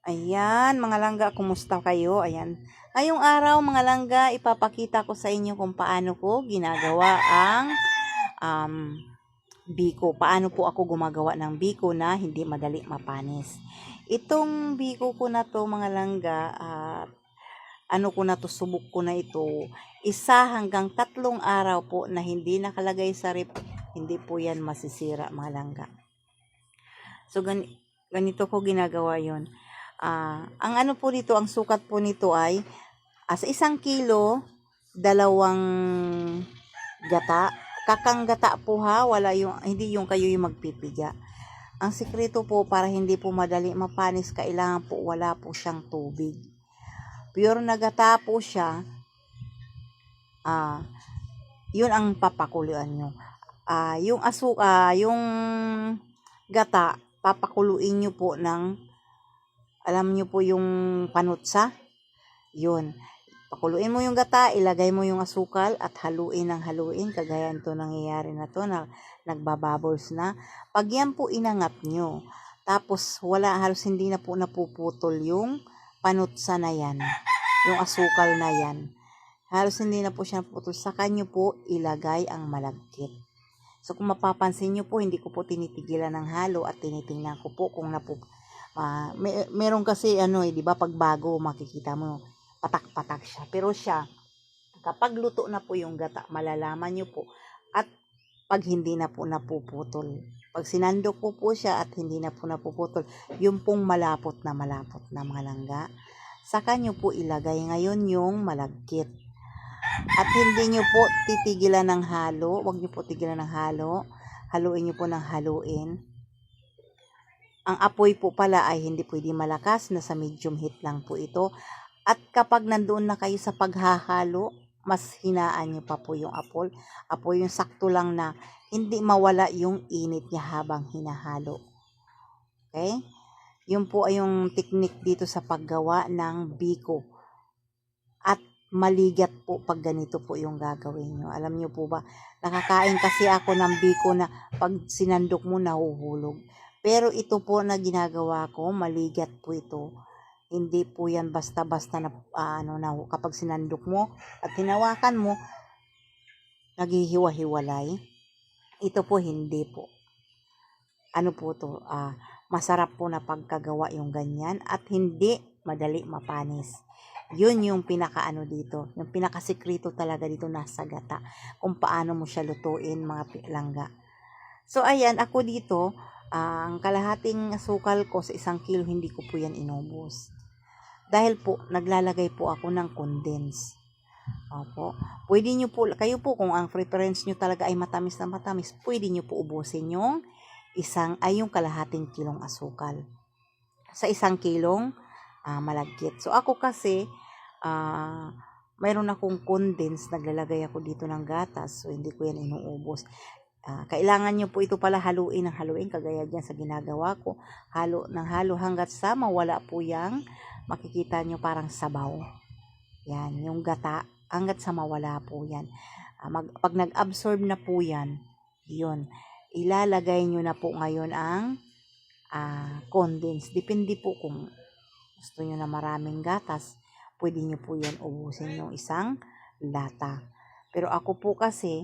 Ayan, mga langga, kumusta kayo? Ayan. Ngayong araw, mga langga, ipapakita ko sa inyo kung paano ko ginagawa ang um, biko. Paano po ako gumagawa ng biko na hindi madali mapanis. Itong biko ko na to, mga langga, subok ko na ito, 1 hanggang 3 araw po na hindi nakalagay sa rep, hindi po yan masisira, mga langga. So, ganito ko ginagawa yon. Ang ano po dito, ang sukat po nito ay sa 1 kilo, 2 gata. Kakang gata po ha, hindi yung kayo yung magpipiga. Ang sikreto po para hindi po madali mapanis, kailangan po wala po siyang tubig. Pure na gata po siya. Yun ang papakuluan nyo. Yung gata, papakuluin nyo po ng, alam nyo po yung panutsa, yun. Pakuluin mo yung gata, ilagay mo yung asukal at haluin ng haluin. Kagaya ito nangyayari na to na nagbabubbles na. Pag yan po inangat nyo, tapos halos hindi na po napuputol yung panutsa na yan, yung asukal na yan. Halos hindi na po siya napuputol. Saka nyo po ilagay ang malagkit. So kung mapapansin nyo po, hindi ko po tinitigilan ng halo at tinitingnan ko po kung meron kasi di ba, pag bago makikita mo patak-patak siya. Pero siya, kapag luto na po yung gata, malalaman nyo po. At pag hindi na po napuputol, pag sinandok po siya at hindi na po napuputol, yung pong malapot na mga langga, saka nyo po ilagay ngayon yung malagkit. At hindi nyo po titigilan ng halo, wag nyo po tigilan ng halo, haluin nyo po ng haluin. Ang apoy po pala ay hindi pwede malakas, nasa medium heat lang po ito. At kapag nandoon na kayo sa paghahalo, mas hinaan nyo pa po yung apoy yung sakto lang na hindi mawala yung init niya habang hinahalo. Okay? Yun po ay yung technique dito sa paggawa ng biko. At maligat po pag ganito po yung gagawin nyo. Alam nyo po ba, nakakain kasi ako ng biko na pag sinandok mo nahuhulog. Pero ito po na ginagawa ko, maligat po ito. Hindi po yan basta-basta na, kapag sinandok mo at hinawakan mo, naghihiwa-hiwalay. Ito po hindi po. Ano po to? Masarap po na pagkagawa yung ganyan at hindi madali mapanis. Yun yung pinakaano dito. Yung pinakasikreto talaga dito nasa gata. Kung paano mo siya lutuin, mga langga. So, ayan, ako dito, ang kalahating asukal ko sa 1 kilo, hindi ko po yan inubos. Dahil po, naglalagay po ako ng condense. Opo. Pwede nyo po, kayo po, kung ang preference nyo talaga ay matamis na matamis, pwede nyo po ubusin yung yung kalahating kilong asukal sa 1 kilong malagkit. So, ako kasi, mayroon akong condense, naglalagay ako dito ng gatas, so hindi ko yan inuubos. Kailangan nyo po ito pala haluin ng haluin, kagaya dyan sa ginagawa ko, halo ng halo hanggat sa mawala po yung makikita nyo parang sabaw. Yan, yung gata, hanggat sa mawala po yan. Pag nag-absorb na po yan, yun, ilalagay nyo na po ngayon ang condense. Depende po kung gusto nyo na maraming gatas, pwede nyo po yan ubusin yung 1 lata. Pero ako po kasi,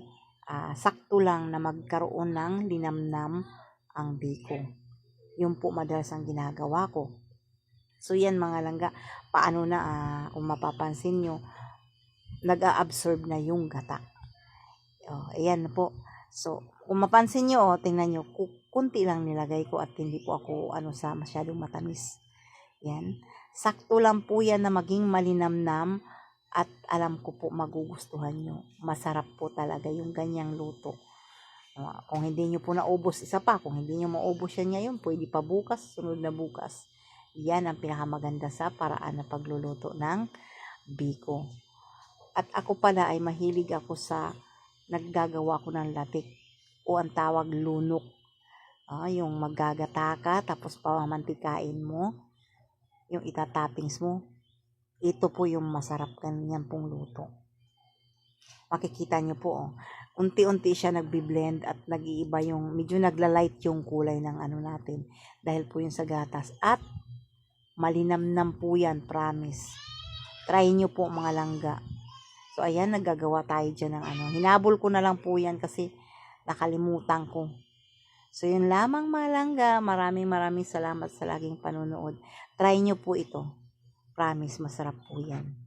sakto lang na magkaroon ng linamnam ang biko. Yun po madalas ang ginagawa ko. So yan, mga langga, paano na, kung mapapansin nyo, nag-a-absorb na yung gata. Ayan po. So, kung mapansin nyo, tingnan nyo, kunti lang nilagay ko at hindi po ako sa masyadong matamis. Yan. Sakto lang po yan na maging malinamnam at alam ko po magugustuhan nyo. Masarap po talaga yung ganyang luto. Kung hindi nyo po naubos, isa pa, kung hindi nyo maubos yan ngayon, pwede pa bukas, sunod na bukas. Yan ang pinakamaganda sa paraan na pagluluto ng biko. At ako pala ay mahilig ako sa naggagawa ko ng latik o ang tawag lunok. Yung maggagata ka tapos pamamantikain mo, yung itatoppings mo. Ito po yung masarap ganyan pong luto. Makikita nyo po, unti-unti siya nagbi-blend at nag-iiba yung, medyo nagla-light yung kulay ng natin dahil po yung sa gatas. At Malinamnam po yan, promise. Try nyo po mga langga. So, ayan, naggagawa tayo dyan ng ano. Hinabol ko na lang po yan kasi nakalimutan ko. So, yun lamang mga langga. Maraming salamat sa laging panonood. Try nyo po ito. Promise, masarap po yan.